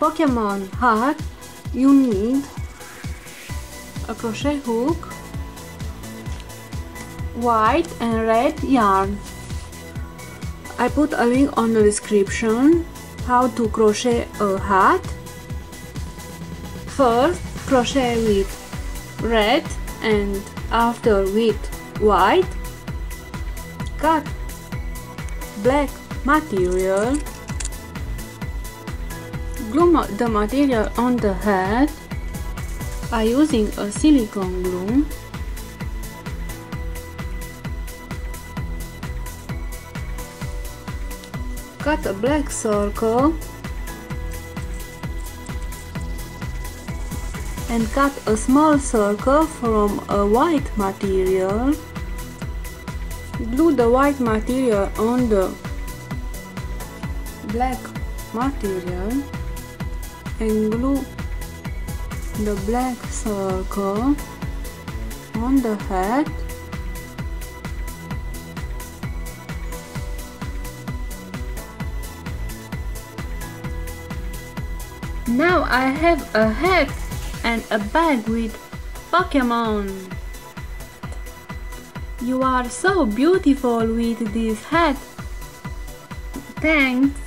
Pokemon hat, you need a crochet hook, white and red yarn. I put a link on the description how to crochet a hat. First crochet with red and after with white. Cut black material. Glue the material on the hat. I'm using a silicone glue. Cut a black circle and cut a small circle from a white material. Glue the white material on the black material and glue the black circle on the hat. Now I have a hat and a bag with Pokemon. You are so beautiful with this hat. Thanks.